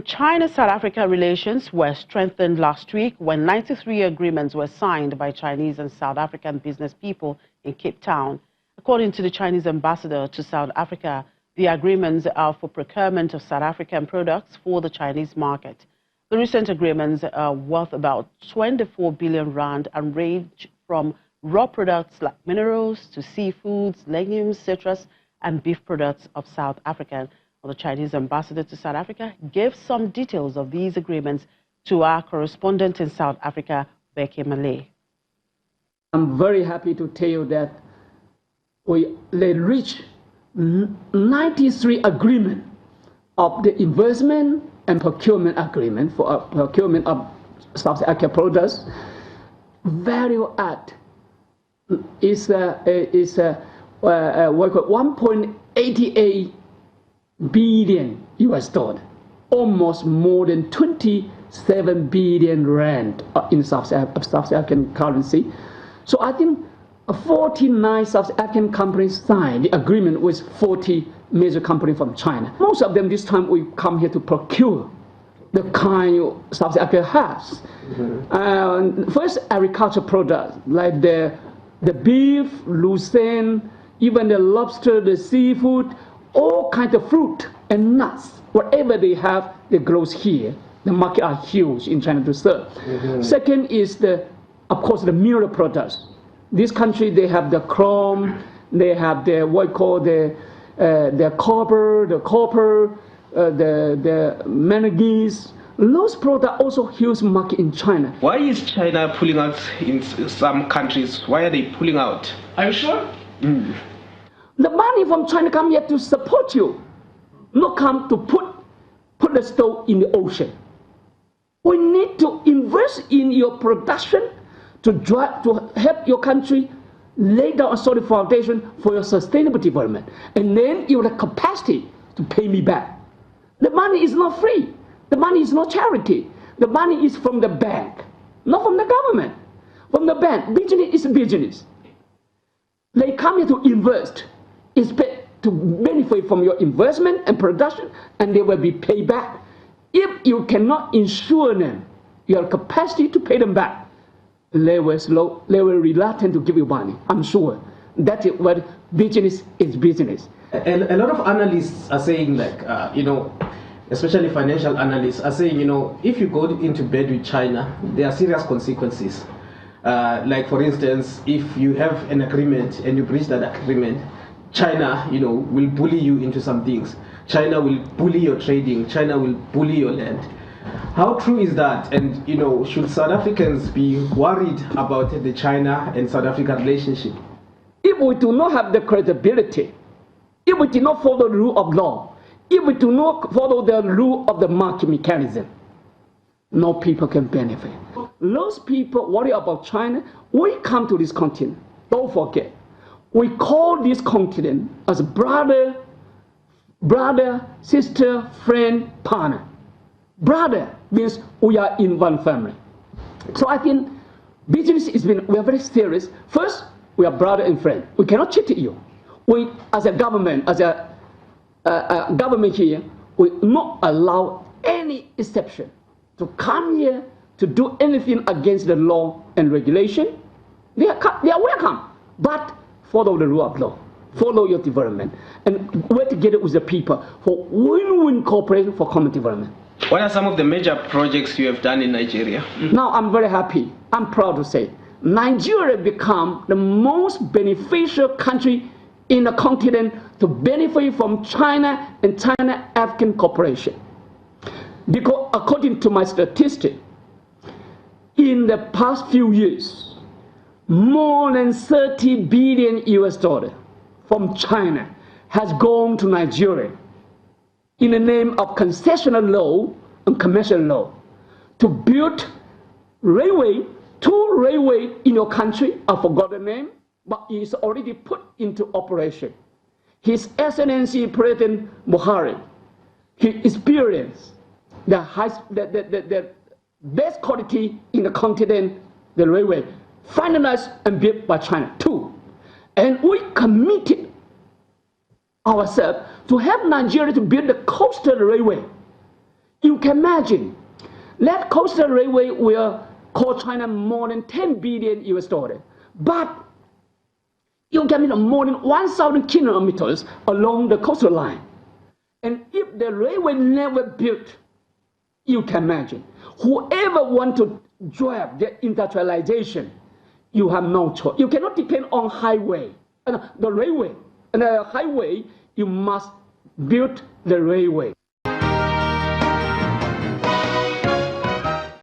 China-South Africa relations were strengthened last week when 93 agreements were signed by Chinese and South African business people in Cape Town. According to the Chinese ambassador to South Africa, the agreements are for procurement of South African products for the Chinese market. The recent agreements are worth about 24 billion rand and range from raw products like minerals to seafoods, legumes, citrus, and beef products of South Africa. The Chinese ambassador to South Africa gave some details of these agreements to our correspondent in South Africa, Becky Malay. I'm very happy to tell you that they reached 93 agreements of the investment and procurement agreement for procurement of South Africa products. Value add is 1.88 billion US dollar, almost more than 27 billion rand in South African currency. So I think 49 South African companies signed the agreement with 40 major companies from China. Most of them this time we come here to procure the kind South Africa has. First, agricultural products like the beef, lucerne, even the lobster, the seafood, all kinds of fruit and nuts, whatever they have, they grow here. The market are huge in China to serve. Second is of course, the mineral products. This country, they have the chrome, they have the what we call the copper, the manganese. Those products also huge market in China. Why is China pulling out in some countries? Why are they pulling out? Are you sure? The money from China come here to support you, not come to put the stove in the ocean. We need to invest in your production to help your country lay down a solid foundation for your sustainable development. And then you have the capacity to pay me back. The money is not free. The money is not charity. The money is from the bank, not from the government. From the bank, business is business. They come here to invest, expect to benefit from your investment and production, and they will be paid back. If you cannot ensure them your capacity to pay them back, they will reluctant to give you money. I'm sure that is what business is business. A lot of analysts are saying, like, especially financial analysts are saying, if you go into bed with China, there are serious consequences. Like, for instance, if you have an agreement and you breach that agreement, China, will bully you into some things. China will bully your trading. China will bully your land. How true is that? And, should South Africans be worried about the China and South Africa relationship? If we do not have the credibility, if we do not follow the rule of law, if we do not follow the rule of the market mechanism, no people can benefit. Those people worry about China. We come to this continent. Don't forget, we call this continent as brother, sister, friend, partner. Brother means we are in one family. So I think business we are very serious. First, we are brother and friend. We cannot cheat you. We, as a government, government here, we not allow any exception to come here to do anything against the law and regulation. They are welcome, but follow the rule of law, follow your development, and work together with the people for win-win cooperation for common development. What are some of the major projects you have done in Nigeria? Now I'm very happy. I'm proud to say Nigeria become the most beneficial country in the continent to benefit from China and China-African cooperation. Because according to my statistics, in the past few years, more than 30 billion US dollars from China has gone to Nigeria in the name of concessional law and commercial law to build two railway in your country. I forgot the name, but it's already put into operation. His Excellency President Buhari, he experienced the best quality in the continent, the railway, finalized and built by China too. And we committed ourselves to help Nigeria to build the coastal railway. You can imagine that coastal railway will cost China more than 10 billion US dollars. But you can build more than 1,000 kilometers along the coastal line. And if the railway never built, you can imagine, whoever want to drive the industrialization, you have no choice. You cannot depend on highway, the railway. And the highway, you must build the railway.